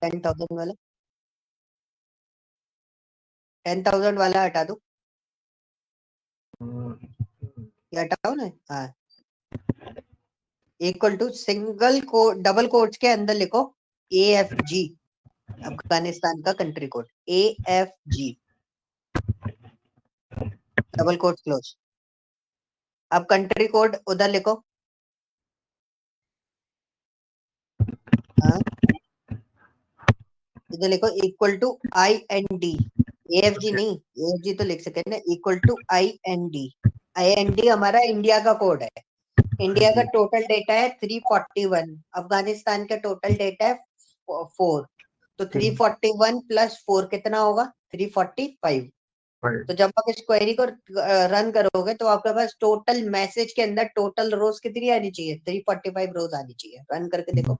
10,000 वाला, 10,000 वाला हटा दो, ये हटाओ ना। हाँ, equal to single quote double quotes के अंदर लिखो AFG, अफगानिस्तान का country code AFG, double quote close. अब कंट्री कोड उधर लिखो। हाँ, इधर लिखो इक्वल टू IND, AFG नहीं, AFG तो लिख सके ना, इक्वल टू IND। IND हमारा इंडिया का कोड है। इंडिया का टोटल डेटा है 341, अफगानिस्तान का टोटल डेटा है 4, तो 341 प्लस 4 कितना होगा? 345। तो जब आप इस क्वेरी को रन करोगे तो आपके पास टोटल मैसेज के अंदर टोटल रोज कितनी आनी चाहिए? 345 रोज आनी चाहिए। रन करके देखो।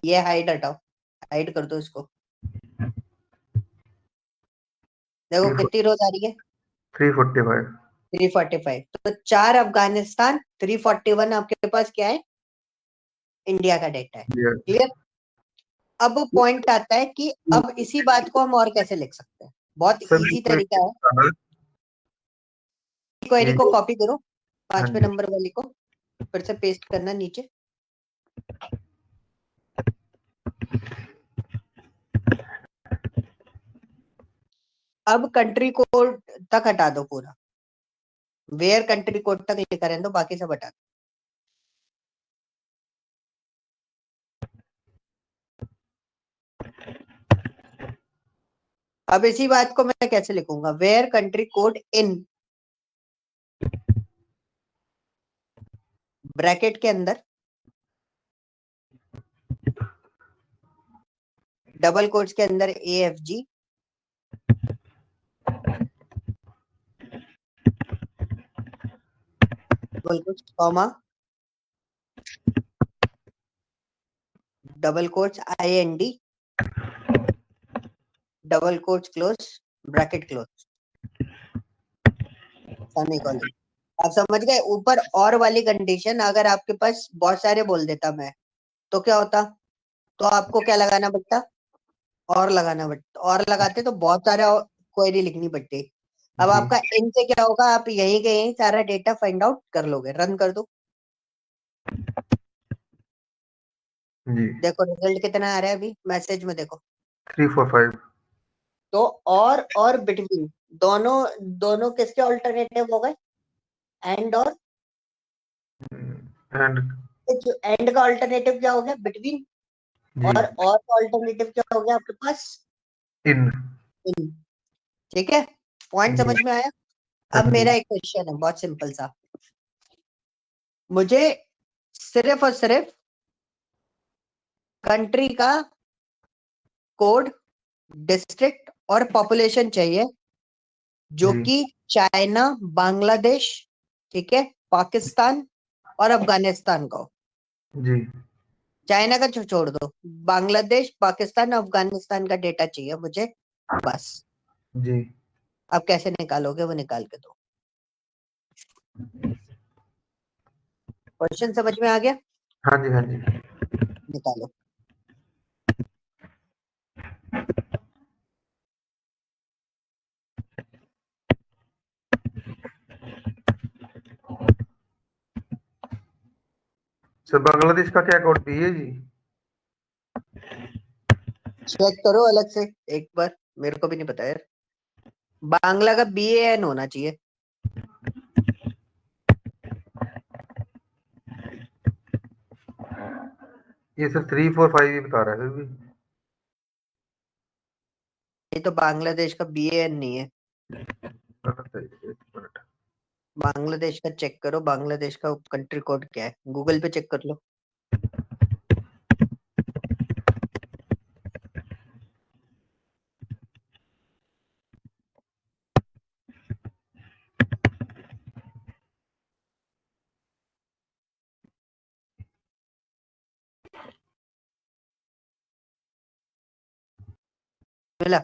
ये हाइड हटाओ, हाइड कर दो इसको। देखो कितनी रोज आ रही है? 345। 345। तो 4 अफगानिस्तान, 341 आपके पास क्या है? इंडिया का डेटा है। क्लियर? अब पॉइंट आता है कि अब इसी बात को हम और कैसे लिख सकते हैं। बहुत इजी तरीका है। क्वेरी को कॉपी करो, 5वें नंबर वाली को फिर से पेस्ट करना नीचे। अब कंट्री कोड तक हटा दो पूरा, वेयर कंट्री कोड तक लिखा रहने दो, बाकी सब हटा दो। अब इसी बात को मैं कैसे लिखूंगा? Where country code in bracket के अंदर डबल कोट्स के अंदर AFG, double quotes comma, double quotes IND, double quotes close, bracket close, semicolon. आप समझ गए? ऊपर और वाली कंडीशन अगर आपके पास बहुत सारे बोल देता मैं, तो क्या होता? तो आपको क्या लगाना पड़ता? और लगाना पड़ता, और लगाते तो बहुत सारा क्वेरी लिखनी पड़ती। अब आपका इन से क्या होगा? आप यहीं के यहीं सारा डेटा फाइंड आउट कर लोगे। रन कर दो, देखो रिजल्ट कितना आ रहा है अभी मैसेज में, देखो 345। तो और बिटवीन दोनों, दोनों किसके ऑल्टरनेटिव हो गए? एंड और एंड का ऑल्टरनेटिव क्या हो गया? बिटवीन। और का ऑल्टरनेटिव क्या हो गया आपके पास? इन। इन। ठीक है, पॉइंट समझ में आया? अब मेरा एक क्वेश्चन है बहुत सिंपल सा, मुझे सिर्फ और सिर्फ कंट्री का कोड, डिस्ट्रिक्ट और पॉपुलेशन चाहिए, जो कि चाइना, बांग्लादेश, ठीक है, पाकिस्तान और अफगानिस्तान का हो। जी चाइना का छोड़ दो, बांग्लादेश, पाकिस्तान, अफगानिस्तान का डेटा चाहिए मुझे बस। जी। अब कैसे निकालोगे वो निकाल के दो। क्वेश्चन समझ में आ गया? हाँ जी, हाँ जी। निकालो। सर बांग्लादेश का क्या कोड भी है जी? चेक करो अलग से एक बार, मेरे को भी नहीं पता यार। बांग्ला का BAN होना चाहिए। ये सर 345 ही बता रहा है फिर भी। ये तो बांग्लादेश का BAN नहीं है। गलत है, एक मिनट। बांग्लादेश का चेक करो, बांग्लादेश का कंट्री कोड क्या है, गूगल पे चेक कर लो। मिला?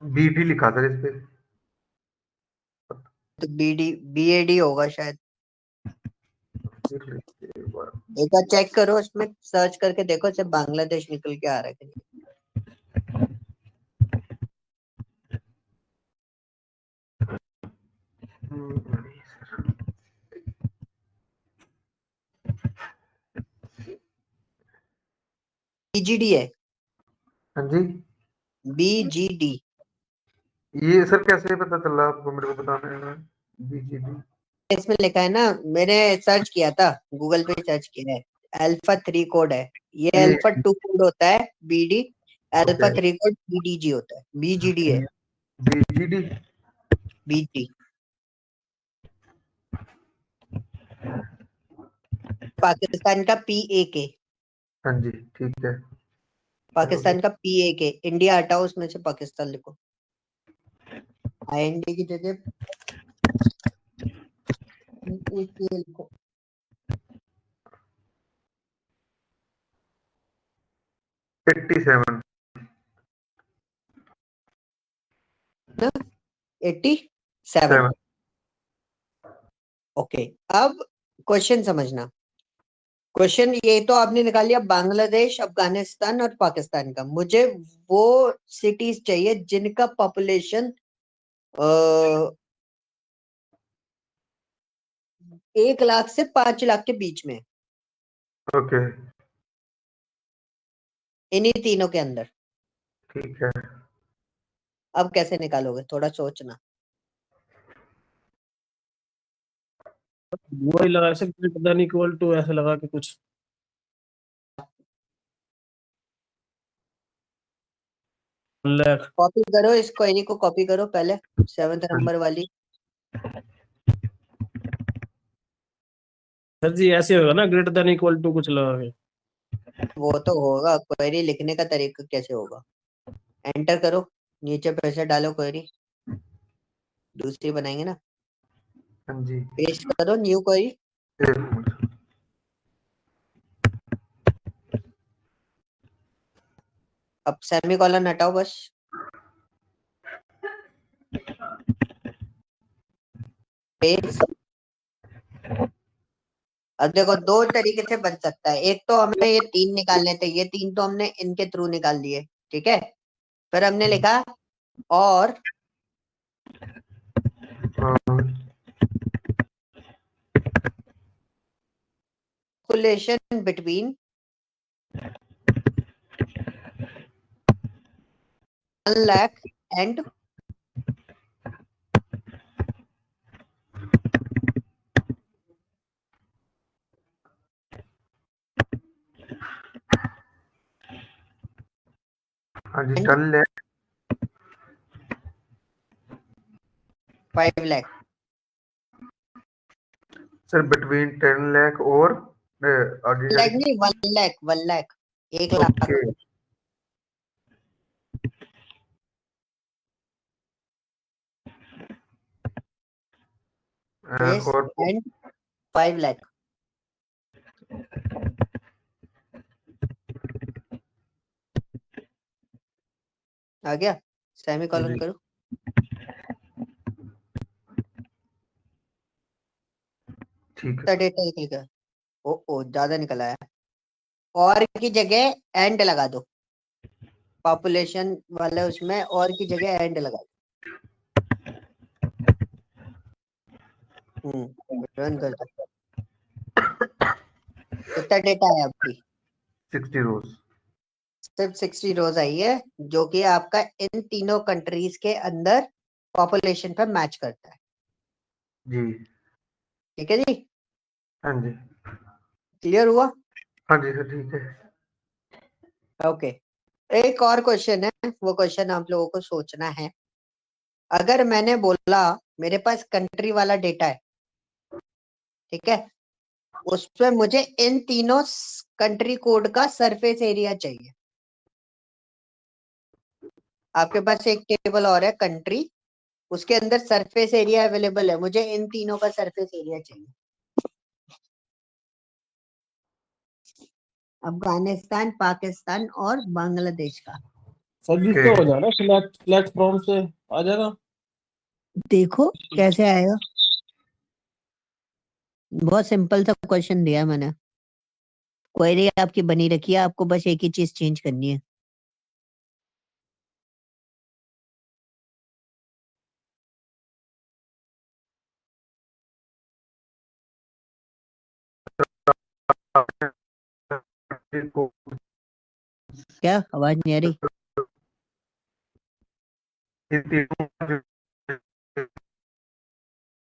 बीटी लिखा सर इस पे। तो BAD होगा शायद। देख लीजिए एक बार। एक बार चेक करो, उसमें सर्च करके देखो सिर्फ बांग्लादेश निकल के आ रहा है कि नहीं। नहीं सर। बीजीडी है, हाँ जी, बीजीडी। ये सर कैसे पता चला आपको, मेरे को बताना है। BGD इसमें लिखा है ना, मैंने सर्च किया था, गूगल पे सर्च किया है। अल्फा 3 कोड है, ये ये अल्फा 2 कोड होता है बीडी, अल्फा ओके 3 कोड बीडीजी होता है, बीजीडी है, BGD। बीजी। पाकिस्तान का PAK, हाँ जी ठीक है। पाकिस्तान का PAK, इंडिया हटाओ उसमें से पाकिस्तान लिखो, IND की जगह PAK लिखो। 87। 87। 7। ओके, अब क्वेश्चन समझना। क्वेश्चन ये तो आपने निकाल लिया बांग्लादेश, अफगानिस्तान और पाकिस्तान का। मुझे वो सिटीज चाहिए जिनका पॉपुलेशन 1 लाख से 5 लाख के बीच में है, ओके इन्हीं तीनों के अंदर। ठीक है। अब कैसे निकालोगे, थोड़ा सोचना। वो ही लगा सकते, पता नहीं इक्वल टू ऐसे लगा के कुछ 1 लाख। कॉपी करो इस क्वेरी को, कॉपी करो पहले 7th नंबर वाली। सर जी ऐसे होगा ना, ग्रेटर देन इक्वल टू कुछ लगा के। वो तो होगा, क्वेरी लिखने का तरीका कैसे होगा। एंटर करो, नीचे पैसे डालो, क्वेरी दूसरी बनाएंगे ना। हाँ जी पेस्ट करो न्यू क्वेरी। एक मिनट। अब सेमीकोलन हटाओ बस। पेस्ट। अब देखो दो तरीके से बन सकता है, एक तो हमें ये 3 निकालने थे, ये 3 तो हमने इनके थ्रू निकाल दिए, ठीक है। फिर हमने लिखा और हाँ कैलकुलेशन बिटवीन 1 लाख एंड हाँ जी, and 10 lakh 5 lakh. Sir, between 10 lakh और आगे क्या लाख लिखा? नहीं, 1 लाख, 1 लाख, 1 लाख। ओके बेस और एंड 5 लाख। आ गया, सेमीकोलन जी करो। ठीक है। डेटा निकल, ओ ज्यादा निकल आया। और की जगह एंड लगा दो, पॉपुलेशन वाले उसमें और की जगह एंड लगा दो। रन कर दो। कितना डेटा है अभी? 60 रोज। सिर्फ 60 रोज आई है, जो कि आपका इन तीनों कंट्रीज के अंदर पॉपुलेशन पर मैच करता है। जी ठीक है जी, हाँ जी। क्लियर हुआ? हाँ जी सर ठीक है। ओके, एक और क्वेश्चन है, वो क्वेश्चन आप लोगों को सोचना है। अगर मैंने बोला मेरे पास कंट्री वाला डेटा है, ठीक है, उसमें मुझे इन तीनों कंट्री कोड का सरफेस एरिया चाहिए। आपके पास एक टेबल और है कंट्री, उसके अंदर सरफेस एरिया अवेलेबल है, मुझे इन तीनों का सरफेस एरिया चाहिए। अफगानिस्तान, पाकिस्तान और बांग्लादेश का। सर जी ओके तो हो जाएगा, सिलेक्ट प्लेटफॉर्म से आ जाएगा। देखो कैसे आएगा। बहुत सिंपल सा क्वेश्चन दिया है मैंने। क्वेरी आपकी बनी रखी है, आपको बस एक ही चीज चेंज करनी है। क्या आवाज नहीं आ रही?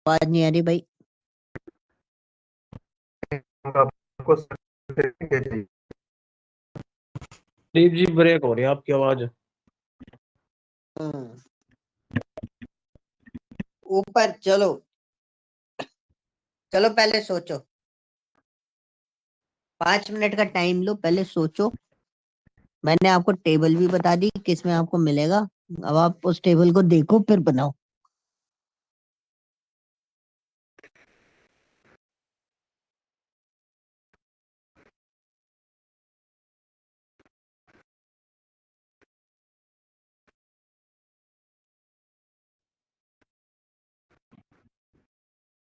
आवाज नहीं आ रही भाई। दीप जी ब्रेक हो रही है आपकी आवाज। हम्म, ऊपर चलो, चलो पहले सोचो, 5 मिनट का टाइम लो, पहले सोचो। मैंने आपको टेबल भी बता दी किस में आपको मिलेगा। अब आप उस टेबल को देखो फिर बनाओ।